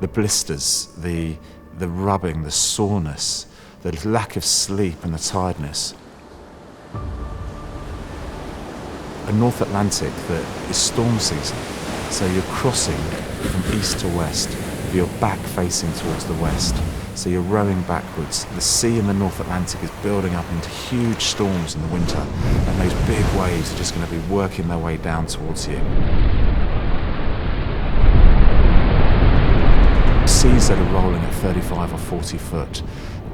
The blisters, the rubbing, the soreness, the lack of sleep and the tiredness. A North Atlantic that is storm season, so you're crossing from east to west with your back facing towards the west, so you're rowing backwards. The sea in the North Atlantic is building up into huge storms in the winter, and those big waves are just going to be working their way down towards you. Seas that are rolling at 35 or 40 foot,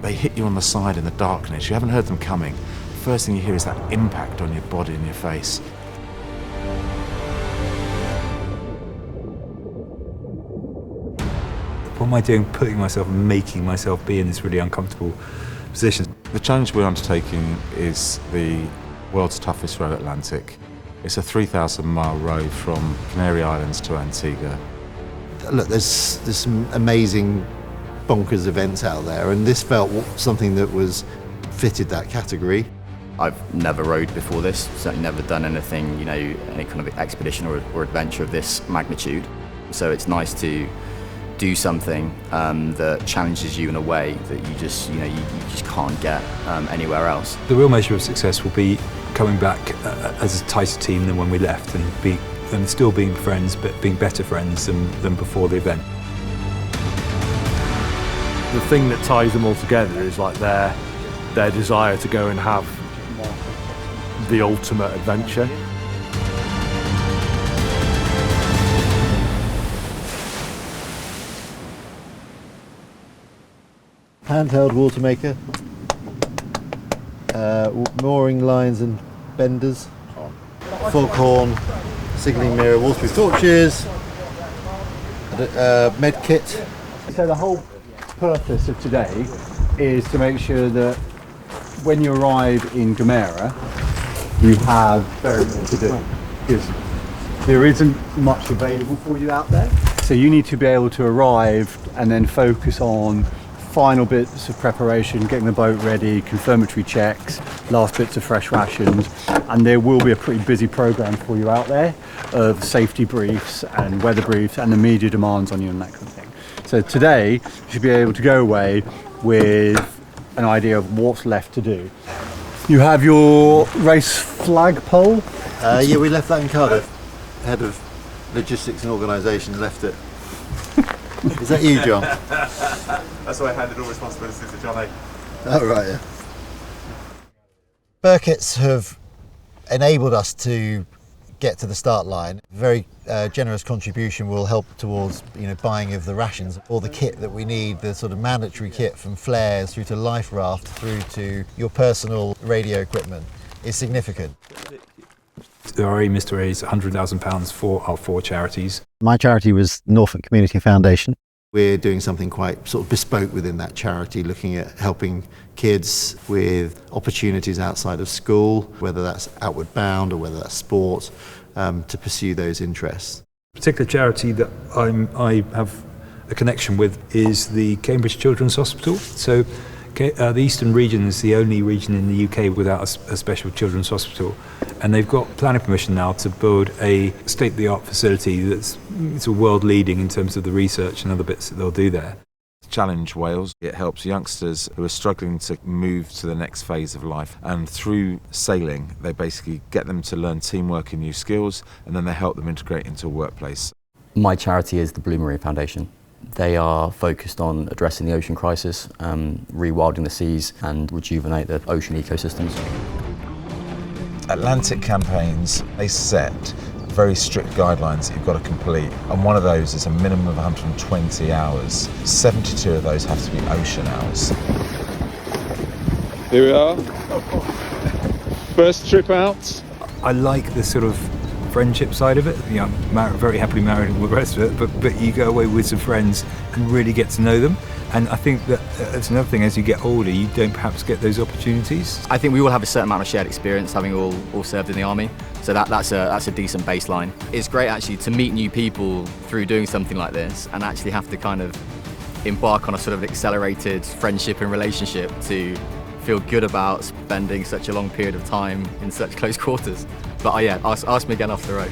they hit you on the side in the darkness. You haven't heard them coming. The first thing you hear is that impact on your body and your face. What am I doing putting myself and making myself be in this really uncomfortable position? The challenge we're undertaking is the world's toughest row Atlantic. It's a 3,000-mile row from Canary Islands to Antigua. Look, there's some amazing bonkers events out there, and this felt something that was fitted that category. I've never rowed before this, certainly never done anything, you know, any kind of expedition or adventure of this magnitude. So it's nice to do something that challenges you in a way that you just can't get anywhere else. The real measure of success will be coming back as a tighter team than when we left, and still being friends, but being better friends than before the event. The thing that ties them all together is like their desire to go and have the ultimate adventure. Handheld water maker, mooring lines and benders, foghorn, signalling mirror, waterproof torches, med kit. So the whole purpose of today is to make sure that when you arrive in Gomera, you have very little to do, because there isn't much available for you out there. So you need to be able to arrive and then focus on final bits of preparation, getting the boat ready, confirmatory checks, last bits of fresh rations, and there will be a pretty busy program for you out there of safety briefs and weather briefs and the media demands on you and that kind of thing. So today you should be able to go away with an idea of what's left to do. You have your race flagpole? Yeah, we left that in Cardiff. Head of logistics and organisation left it. Is that you, John? That's why I handed all responsibilities to Johnny. Oh, right, yeah. Burkitts have enabled us to get to the start line. Very generous contribution will help towards buying of the rations, all the kit that we need, the sort of mandatory kit from flares through to life raft through to your personal radio equipment is significant. Our aim is to raise £100,000 for our 4 charities. My charity was Norfolk Community Foundation. We're doing something quite sort of bespoke within that charity, looking at helping kids with opportunities outside of school, whether that's outward bound or whether that's sport, to pursue those interests. A particular charity that I have a connection with is the Cambridge Children's Hospital. So the Eastern region is the only region in the UK without a special children's hospital, and they've got planning permission now to build a state-of-the-art facility that's world leading in terms of the research and other bits that they'll do there. Challenge Wales. It helps youngsters who are struggling to move to the next phase of life, and through sailing they basically get them to learn teamwork and new skills, and then they help them integrate into a workplace. My charity is the Blue Marine Foundation. They are focused on addressing the ocean crisis, rewilding the seas and rejuvenate the ocean ecosystems. Atlantic campaigns, they set very strict guidelines that you've got to complete, and one of those is a minimum of 120 hours. 72 of those have to be ocean hours. Here we are. First trip out. I like the sort of friendship side of it. I'm very happily married and all the rest of it, but you go away with some friends and really get to know them. And I think that it's another thing, as you get older, you don't perhaps get those opportunities. I think we all have a certain amount of shared experience, having all served in the army. So that's a decent baseline. It's great actually to meet new people through doing something like this, and actually have to kind of embark on a sort of accelerated friendship and relationship to feel good about spending such a long period of time in such close quarters. But yeah, ask me again off the road.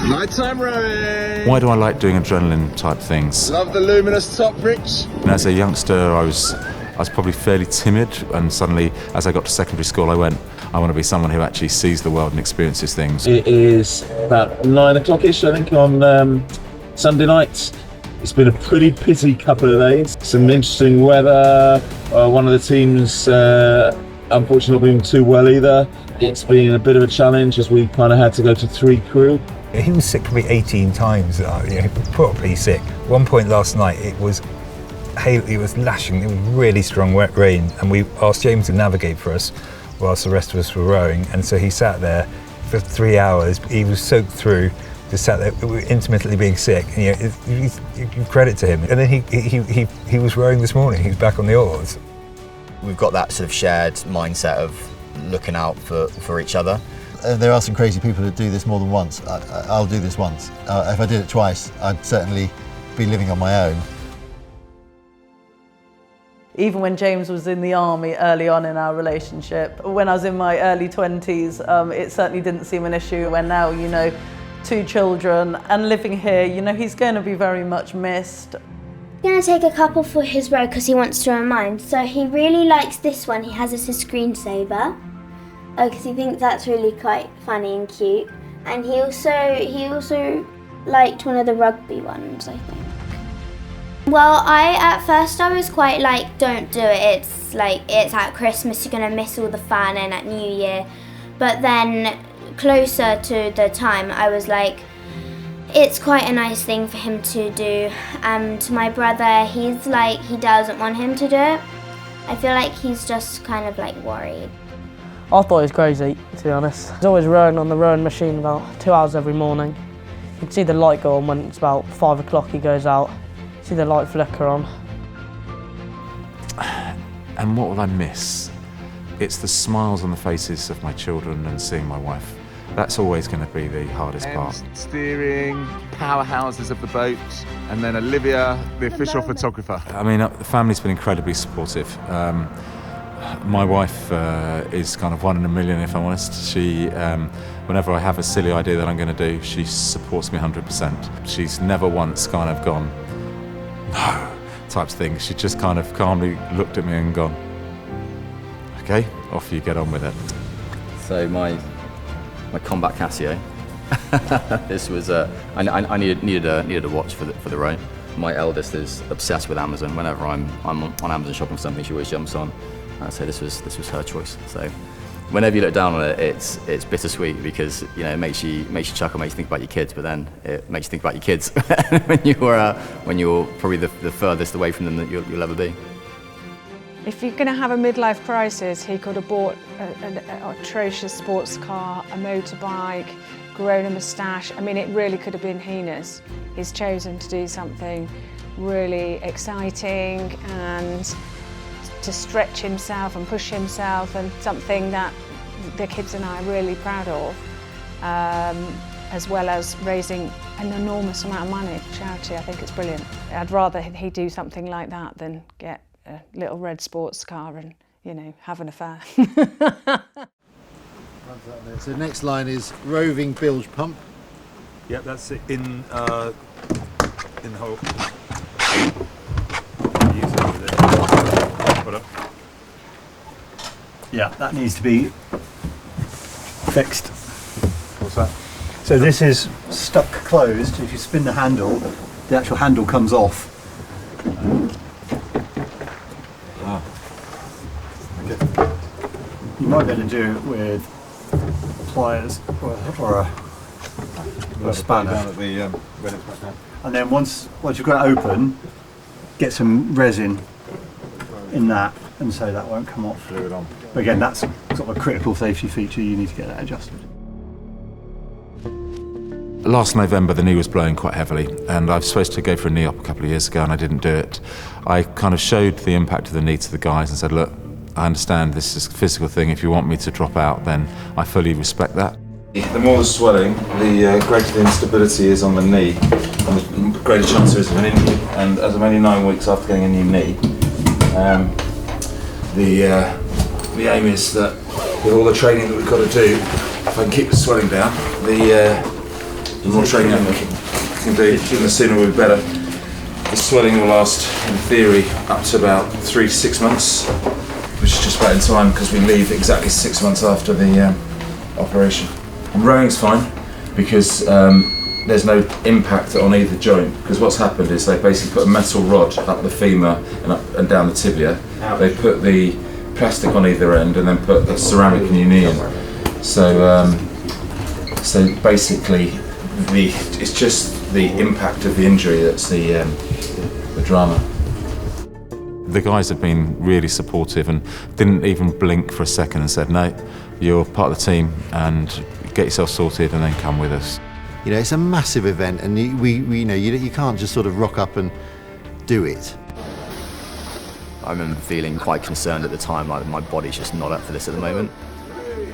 Nighttime rowing. Why do I like doing adrenaline type things? Love the luminous top, Rich. And as a youngster, I was probably fairly timid, and suddenly, as I got to secondary school, I want to be someone who actually sees the world and experiences things. It is about 9 o'clock-ish, I think, on Sunday nights. It's been a pretty busy couple of days. Some interesting weather. One of the teams, unfortunately, not doing too well either. It's been a bit of a challenge as we kind of had to go to 3 crew. He was sick probably 18 times, properly sick. One point last night, it was lashing, it was really strong wet rain, and we asked James to navigate for us whilst the rest of us were rowing, and so he sat there for 3 hours. He was soaked through, just sat there intermittently being sick. And, you give credit to him. And then he was rowing this morning, he was back on the oars. We've got that sort of shared mindset of looking out for each other. There are some crazy people who do this more than once. I'll do this once. If I did it twice, I'd certainly be living on my own. Even when James was in the army early on in our relationship, when I was in my early 20s, it certainly didn't seem an issue. When now, 2 children and living here, he's going to be very much missed. I'm going to take a couple for his row because he wants to remind. So he really likes this one. He has this as a screensaver because he thinks that's really quite funny and cute. And he also liked one of the rugby ones, I think. Well, at first I was quite like, don't do it. It's at Christmas, you're going to miss all the fun, and at New Year. But then closer to the time, I was like, it's quite a nice thing for him to do. And my brother, he doesn't want him to do it. I feel like he's just kind of like worried. I thought it was crazy, to be honest. He's always rowing on the rowing machine about 2 hours every morning. You can see the light go on when it's about 5 o'clock, he goes out. See the light flicker on. And what will I miss? It's the smiles on the faces of my children and seeing my wife. That's always going to be the hardest part. Steering, powerhouses of the boat, and then Olivia, the official photographer. I mean, the family's been incredibly supportive. My wife is kind of 1 in a million, if I'm honest. She, whenever I have a silly idea that I'm going to do, she supports me 100%. She's never once kind of gone, no, type thing. She just kind of calmly looked at me and gone, okay, off you get on with it. So my combat Casio. This was I needed a watch for the row. My eldest is obsessed with Amazon. Whenever I'm on Amazon shopping for something, she always jumps on. So this was her choice. So whenever you look down on it, it's bittersweet because it makes you chuckle, makes you think about your kids, but then it makes you think about your kids when you're probably the furthest away from them that you'll ever be. If you're going to have a midlife crisis, he could have bought an atrocious sports car, a motorbike, grown a moustache. I mean, it really could have been heinous. He's chosen to do something really exciting and to stretch himself and push himself, and something that the kids and I are really proud of, as well as raising an enormous amount of money for charity. I think it's brilliant. I'd rather he do something like that than get a little red sports car and, have an affair. So the next line is roving bilge pump. Yep, that's it in the hole. Yeah, that needs to be fixed. What's that? So this is stuck closed. If you spin the handle, the actual handle comes off. Okay. You might be able to do it with pliers or a spanner. And then once you've got it open, get some resin in that, and so that won't come off. Glue it on. But again, that's sort of a critical safety feature. You need to get that adjusted. Last November, the knee was blowing quite heavily, and I was supposed to go for a knee op a couple of years ago, and I didn't do it. I kind of showed the impact of the knee to the guys and said, look, I understand this is a physical thing. If you want me to drop out, then I fully respect that. The more the swelling, the greater the instability is on the knee, and the greater chance there is of an injury. And as I'm only 9 weeks after getting a new knee, the aim is that with all the training that we've got to do, if I can keep the swelling down, the The more training I can do, the sooner we'll be better. The swelling will last, in theory, up to about 3 to 6 months, which is just about in time because we leave exactly 6 months after the operation. And rowing's fine because there's no impact on either joint, because what's happened is they basically put a metal rod up the femur and up and down the tibia. They put the plastic on either end and then put the ceramic in your knee in. So basically, it's just the impact of the injury that's the drama. The guys have been really supportive and didn't even blink for a second and said, no, you're part of the team and get yourself sorted and then come with us. You know, it's a massive event, and you can't just sort of rock up and do it. I remember feeling quite concerned at the time, like my body's just not up for this at the moment.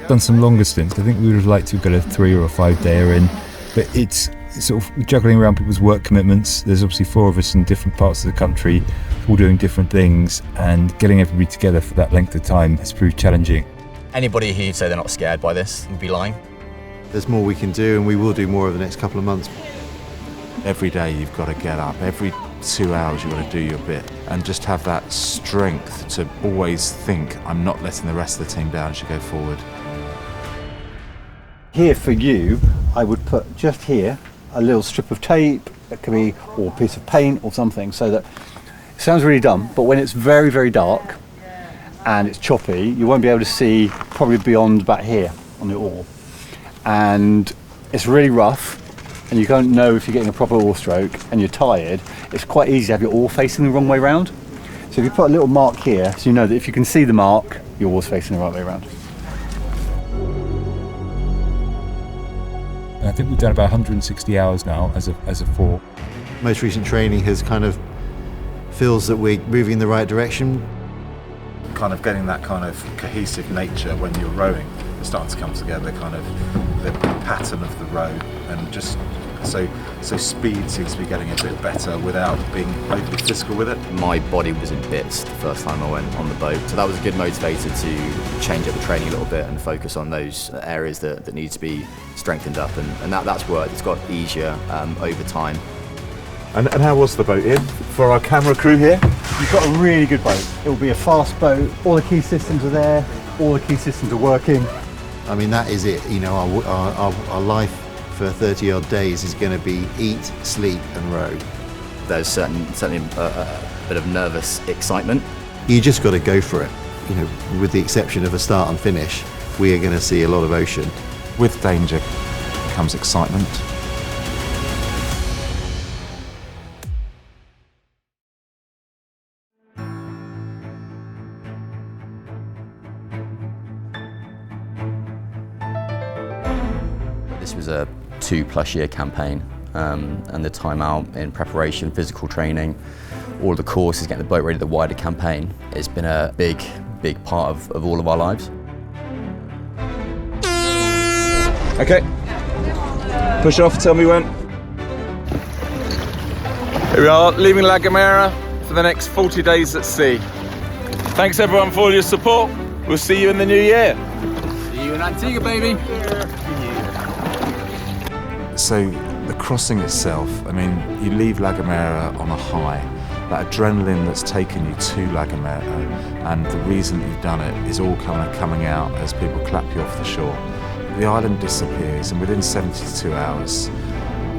Done some longer stints. I think we would have liked to have got a 3 or a 5 dayer in, but it's sort of juggling around people's work commitments. There's obviously 4 of us in different parts of the country, all doing different things, and getting everybody together for that length of time has proved challenging. Anybody who'd say they're not scared by this would be lying. There's more we can do, and we will do more over the next couple of months. Every day you've got to get up, every 2 hours you've got to do your bit, and just have that strength to always think, I'm not letting the rest of the team down as you go forward. Here for you, I would put just here a little strip of tape, that could be, or a piece of paint or something, so that it sounds really dumb, but when it's very, very dark and it's choppy, you won't be able to see probably beyond about here on the oar. And it's really rough, and you don't know if you're getting a proper oar stroke and you're tired. It's quite easy to have your oar facing the wrong way round. So if you put a little mark here, so you know that if you can see the mark, your oar's facing the right way around. I think we've done about 160 hours now as a 4. Most recent training has kind of feels that we're moving in the right direction. Kind of getting that kind of cohesive nature when you're rowing. It's starting to come together, kind of the pattern of the row, and just so speed seems to be getting a bit better without being overly physical with it. My body was in bits the first time I went on the boat, so that was a good motivator to change up the training a little bit and focus on those areas that need to be strengthened up, and that's worked. It's got easier over time. And how was the boat, Ian, for our camera crew here? You've got a really good boat. It will be a fast boat. All the key systems are there. All the key systems are working. I mean, that is it. You know, our life for 30 odd days is going to be eat, sleep and row. There's certainly a bit of nervous excitement. You just got to go for it. You know, with the exception of a start and finish, we are going to see a lot of ocean. With danger comes excitement. This was a 2+ year campaign, and the time out in preparation, physical training, all the courses, getting the boat ready, the wider campaign, it's been a big part of all of our lives. Okay, push off, tell me when. Here we are, leaving La Gomera for the next 40 days at sea. Thanks everyone for all your support. We'll see you in the new year. See you in Antigua, baby. So the crossing itself, I mean, you leave La Gomera on a high. That adrenaline that's taken you to La Gomera, and the reason you've done it is all kind of coming out as people clap you off the shore. The island disappears, and within 72 hours,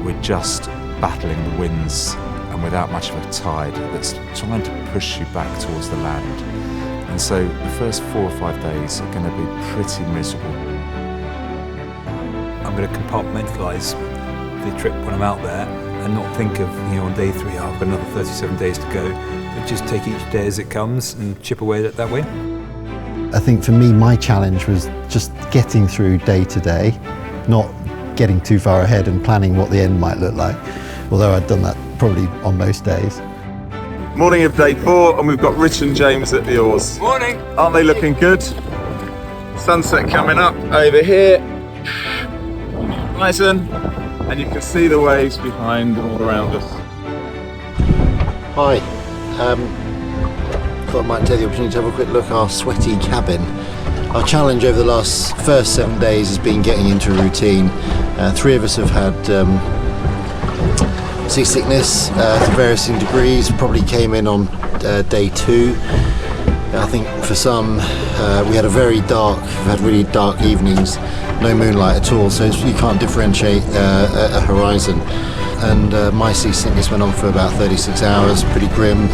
we're just battling the winds and without much of a tide that's trying to push you back towards the land. And so the first 4 or 5 days are going to be pretty miserable. I'm going to compartmentalise the trip when I'm out there and not think of, you know, on day 3, I've got another 37 days to go, but just take each day as it comes and chip away at it that way. I think for me, my challenge was just getting through day to day, not getting too far ahead and planning what the end might look like, although I'd done that probably on most days. Morning of day 4, and we've got Rich and James at the oars. Morning. Aren't they looking good? Sunset coming up over here. Nice and you can see the waves behind and all around us. Hi. Thought I might take the opportunity to have a quick look at our sweaty cabin. Our challenge over the first 7 days has been getting into a routine. 3 of us have had seasickness to varying degrees, probably came in on day 2. I think for some, we had we've had really dark evenings, no moonlight at all, so you can't differentiate a horizon. And my seasickness went on for about 36 hours, pretty grim,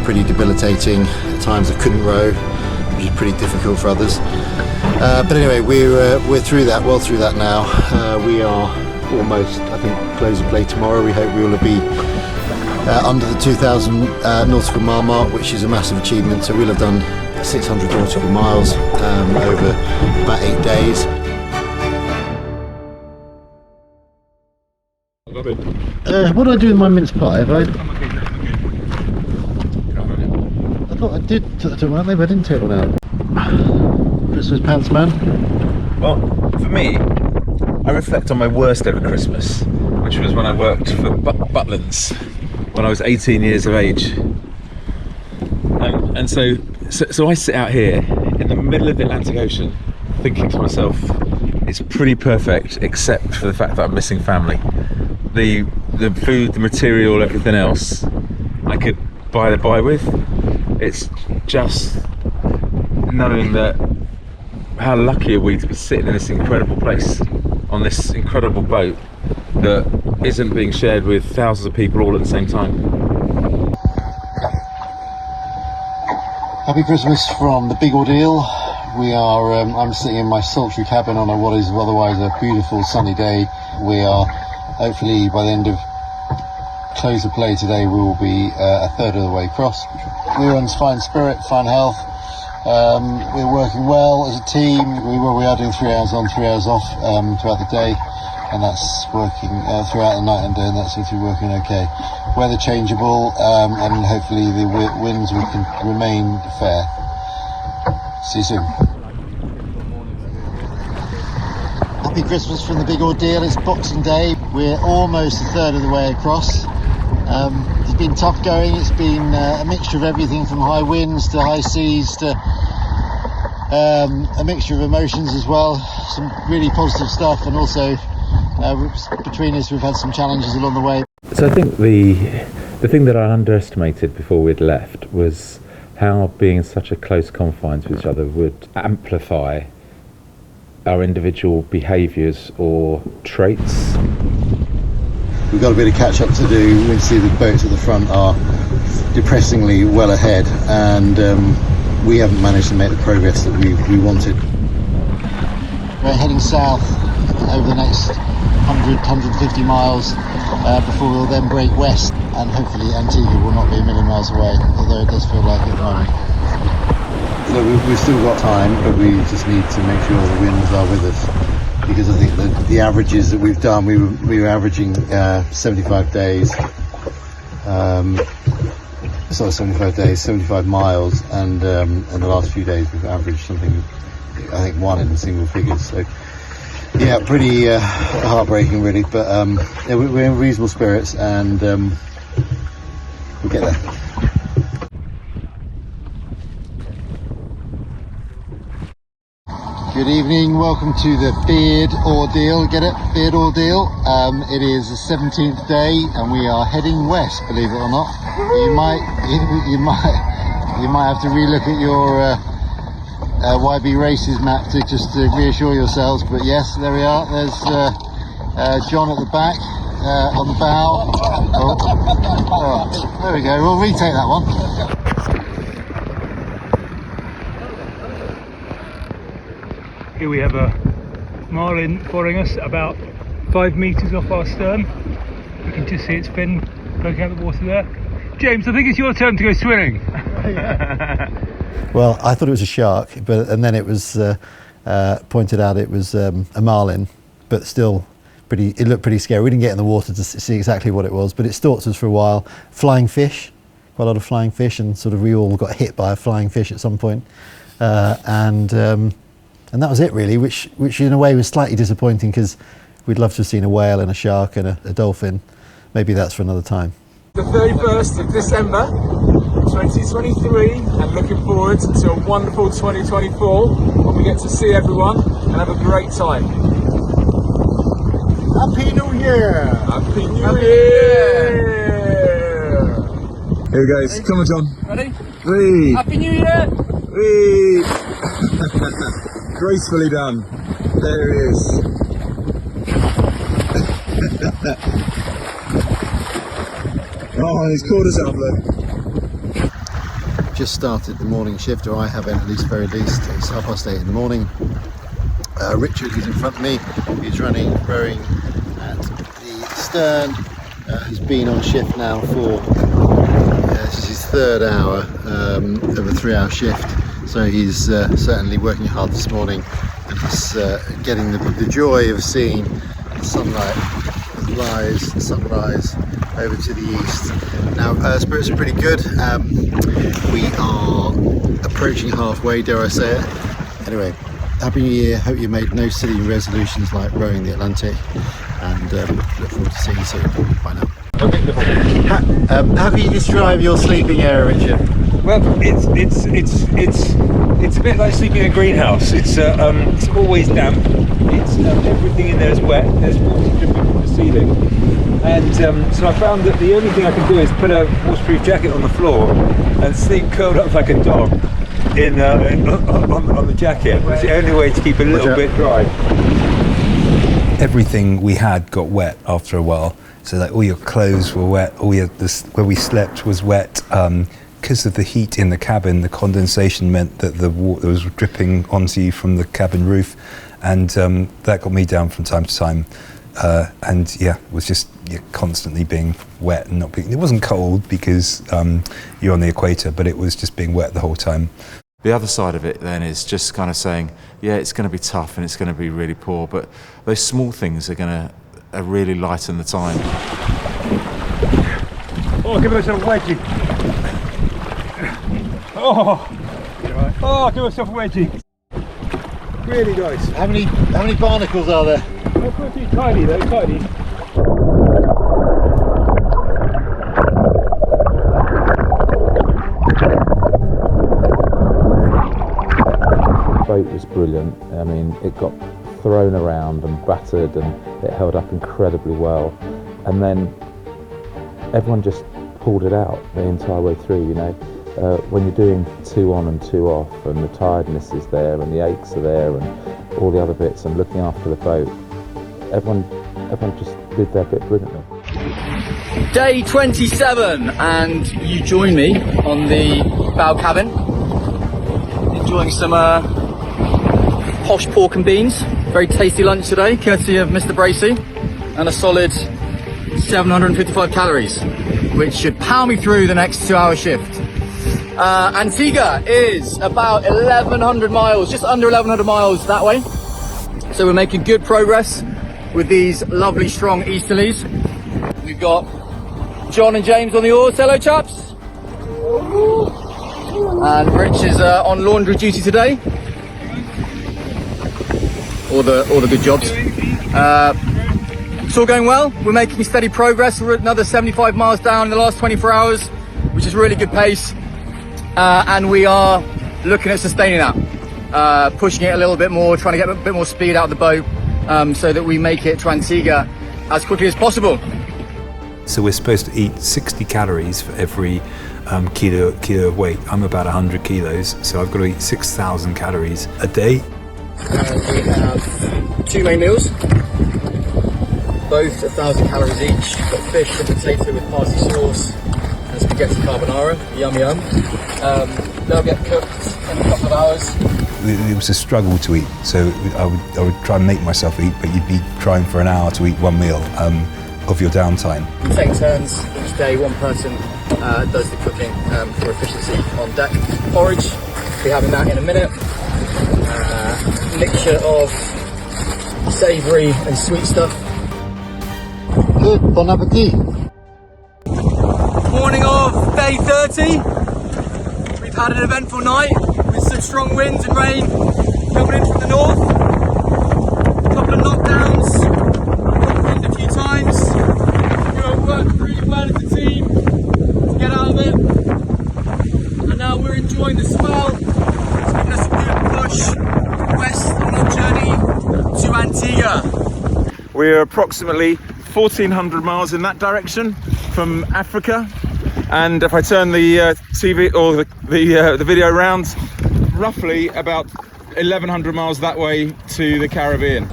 pretty debilitating. At times I couldn't row, which is pretty difficult for others. But anyway, we're through that, well through that now. We are almost, I think, close of play tomorrow. We hope we will be under the 2,000 nautical mile mark, which is a massive achievement. So we'll have done 600 nautical miles over about 8 days. What did I do with my mince pie? I thought I did. Maybe I didn't take one out. Christmas pants, man. Well, for me, I reflect on my worst ever Christmas, which was when I worked for Butlins when I was 18 years of age. And so I sit out here in the middle of the Atlantic Ocean thinking to myself, it's pretty perfect except for the fact that I'm missing family. The food, the material, everything else I could buy with. It's just knowing that how lucky are we to be sitting in this incredible place on this incredible boat that isn't being shared with thousands of people all at the same time. Happy Christmas from the Big Oardeal. We are, I'm sitting in my sultry cabin on what is otherwise a beautiful sunny day. We are, hopefully by the end of close of play today, we will be a third of the way across. We're in fine spirit, fine health. We're working well as a team. We are doing 3 hours on, 3 hours off throughout the day, and that's working throughout the night and day, and that seems to be working okay. Weather changeable, and hopefully the winds can remain fair. See you soon. Happy Christmas from the Big Oardeal. It's Boxing Day. We're almost a third of the way across. It's been tough going. It's been a mixture of everything from high winds to high seas to a mixture of emotions as well. Some really positive stuff, and also between us we've had some challenges along the way. So I think the thing that I underestimated before we'd left was how being in such a close confines with each other would amplify our individual behaviours or traits. We've got a bit of catch up to do. We can see the boats at the front are depressingly well ahead, and we haven't managed to make the progress that we wanted. We're heading south over the next 150 miles before we'll then break west, and hopefully Antigua will not be a million miles away, although it does feel like it at the moment. So we've still got time, but we just need to make sure the winds are with us. Because I think that the averages that we've done, we were averaging 75 days, 75 miles, and in the last few days we've averaged something, I think 1 in single figures. So yeah, pretty heartbreaking really, but yeah, we're in reasonable spirits, and we'll get there. Good evening, welcome to the Big Oardeal. Get it? Big Oardeal. It is the 17th day and we are heading west, believe it or not. You might have to relook at your YB Races map to reassure yourselves, but yes, there we are. There's John at the back, on the bow. Oh, there we go, we'll retake that one. Here we have a marlin following us about 5 metres off our stern. You can just see its fin poking out of the water there. James, I think it's your turn to go swimming. Well, I thought it was a shark, and then it was pointed out it was a marlin, but still it looked pretty scary. We didn't get in the water to see exactly what it was, but it stalked us for a while. Flying fish, quite a lot of flying fish, and sort of we all got hit by a flying fish at some point. And that was it really, which in a way was slightly disappointing because we'd love to have seen a whale and a shark and a dolphin. Maybe that's for another time. The 31st of December, 2023 and looking forward to a wonderful 2024 when we get to see everyone and have a great time. Happy New Year! Happy New Year! Here goes. Come on, John. Ready? 3. Happy New Year! 3. Gracefully done. There he is. Oh, he's called us up, look. Just started the morning shift, or I have at least, very least. It's 8:30 in the morning. Richard, who's in front of me, is rowing at the stern. He's been on shift now for, this is his 3rd hour of a 3-hour shift. So he's certainly working hard this morning, and he's getting the joy of seeing the sunlight, the sunrise over to the east. Now, spirits are pretty good. We are approaching halfway, dare I say it. Anyway, Happy New Year. Hope you made no silly resolutions like rowing the Atlantic, and look forward to seeing you soon. Bye now. How can you describe your sleeping area, Richard? Well, it's a bit like sleeping in a greenhouse. It's always damp. It's everything in there is wet. There's water dripping from the ceiling, and so I found that the only thing I can do is put a waterproof jacket on the floor and sleep curled up like a dog on the jacket. It's the only way to keep a little bit dry. Everything we had got wet after a while. So like all your clothes were wet, where we slept was wet. Because of the heat in the cabin, the condensation meant that the water was dripping onto you from the cabin roof, and that got me down from time to time. And yeah, it was just constantly being wet and not being. It wasn't cold because you're on the equator, but it was just being wet the whole time. The other side of it then is just kind of saying, yeah, it's going to be tough and it's going to be really poor, but those small things are going to really lighten the time. Oh, give myself a wedgie. Oh, give myself a wedgie. Really nice. How many barnacles are there? They're pretty tiny though, tiny. The boat was brilliant. I mean, it got thrown around and battered, and it held up incredibly well. And then everyone just pulled it out the entire way through, you know. When you're doing 2 on and 2 off, and the tiredness is there, and the aches are there, and all the other bits, and looking after the boat, everyone just did their bit brilliantly. Day 27, and you join me on the bow cabin, enjoying some posh pork and beans. Very tasty lunch today, courtesy of Mr. Bracey, and a solid 755 calories, which should power me through the next 2-hour shift. Antigua is about 1,100 miles, just under 1,100 miles that way. So we're making good progress with these lovely strong easterlies. We've got John and James on the oars. Hello, chaps. And Rich is on laundry duty today. All the good jobs. It's all going well. We're making steady progress. We're another 75 miles down in the last 24 hours, which is really good pace. And we are looking at sustaining that, pushing it a little bit more, trying to get a bit more speed out of the boat, so that we make it to Antigua as quickly as possible. So we're supposed to eat 60 calories for every kilo of weight. I'm about 100 kilos, so I've got to eat 6,000 calories a day. We have 2 main meals, both 1,000 calories each. Got fish and potato with parsley sauce and spaghetti carbonara. Yum yum. They'll get cooked in a couple of hours. It was a struggle to eat, so I would try and make myself eat, but you'd be trying for an hour to eat 1 meal of your downtime. We take turns each day. One person does the cooking for efficiency on deck. Porridge, we'll be having that in a minute. Mixture of savoury and sweet stuff. Good, bon appetit. Morning of day 30. We've had an eventful night with some strong winds and rain coming in from the north. A couple of knockdowns, got the wind a few times. We all worked really well as a team to get out of it. We're approximately 1,400 miles in that direction from Africa, and if I turn the TV or the video around, roughly about 1,100 miles that way to the Caribbean.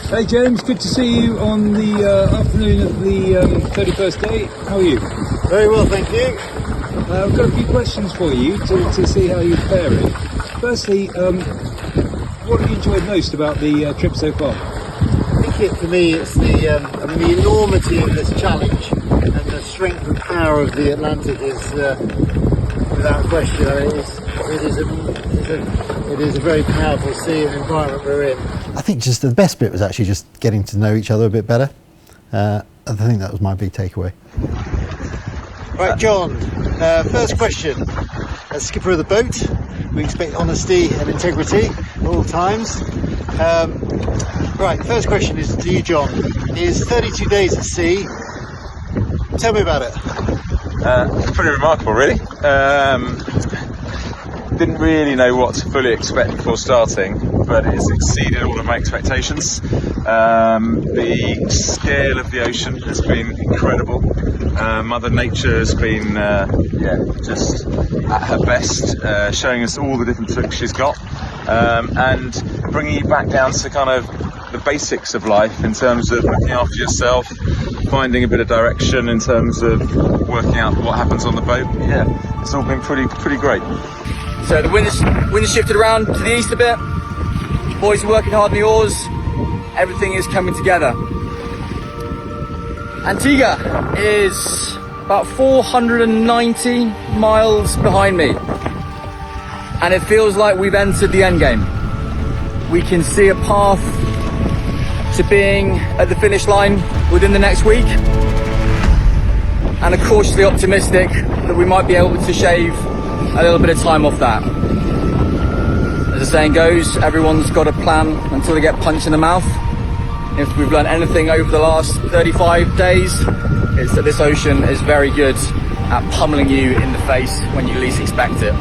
Hey James, good to see you on the afternoon of the 31st day. How are you? Very well, thank you. I've got a few questions for you to see how you're faring. Firstly, what have you enjoyed most about the trip so far? I think for me it's the enormity of this challenge and the strength and power of the Atlantic is without question. I mean, it is a very powerful sea and environment we're in. I think just the best bit was actually just getting to know each other a bit better. I think that was my big takeaway. Right, John, first question. As skipper of the boat, we expect honesty and integrity at all times. Right, first question is to you, John. Is 32 days at sea? Tell me about it. Pretty remarkable, really. Didn't really know what to fully expect before starting, but it's exceeded all of my expectations. The scale of the ocean has been incredible. Mother Nature has been just at her best, showing us all the different tricks she's got, and bringing you back down to kind of the basics of life in terms of looking after yourself, finding a bit of direction in terms of working out what happens on the boat. Yeah, it's all been pretty great. So the wind has shifted around to the east a bit. Boys are working hard on the oars. Everything is coming together. Antigua is about 490 miles behind me, and it feels like we've entered the end game. We can see a path to being at the finish line within the next week, and are cautiously optimistic that we might be able to shave a little bit of time off that. As the saying goes, everyone's got a plan until they get punched in the mouth. If we've learned anything over the last 35 days, it's that this ocean is very good at pummeling you in the face when you least expect it.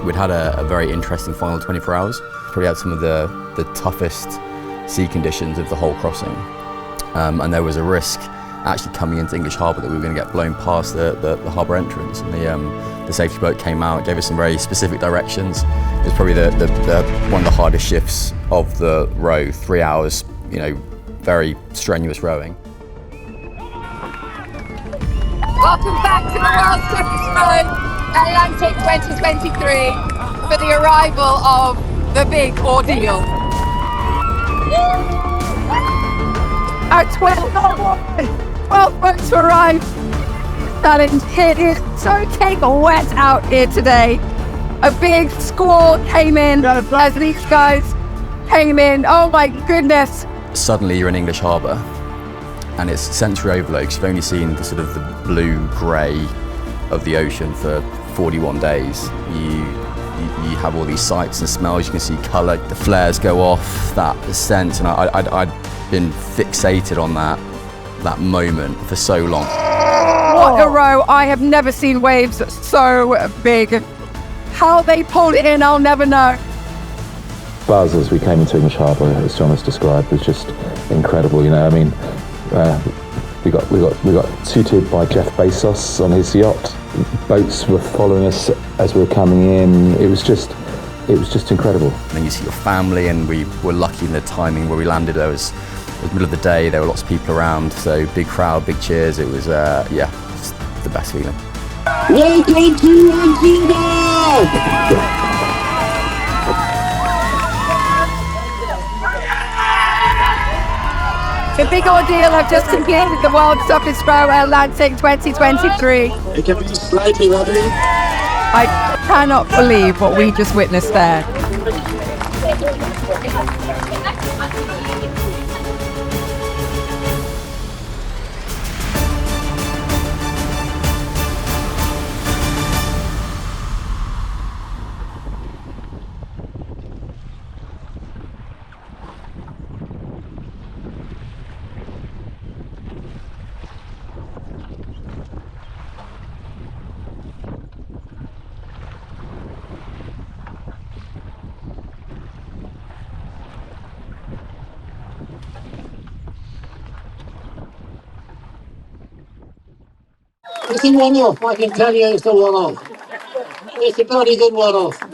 We'd had a very interesting final 24 hours. Probably had some of the toughest sea conditions of the whole crossing. And there was a risk actually coming into English Harbour that we were going to get blown past the harbour entrance. And the safety boat came out, gave us some very specific directions. It was probably one of the hardest shifts of the row, 3 hours, very strenuous rowing. Welcome back to the World's Quickest Row, Atlantic 2023, for the arrival of the Big Oardeal. Our 12 boats to arrive. It is so wet out here today. A big squall came in as these guys came in. Oh my goodness. Suddenly you're in English Harbour and it's sensory overload because you've only seen the sort of the blue-grey of the ocean for 41 days. You have all these sights and smells, you can see colour, the flares go off, that scent, and I'd been fixated on that moment for so long. What a row. I have never seen waves so big. How they pulled it in, I'll never know. Buzz as we came into English Harbour, as John has described, was just incredible. We got tutored by Jeff Bezos on his yacht. Boats were following us as we were coming in. It was just incredible. And then you see your family, and we were lucky in the timing where we landed. It was the middle of the day, there were lots of people around, so big crowd, big cheers. It was just the best feeling. Welcome to Antigua! The Big Oardeal have just completed the World's Quickest Row Atlantic 2023. It can be slightly wobbly. I cannot believe what we just witnessed there. It's a one-off, I can tell you it's a one-off. It's a bloody good one-off.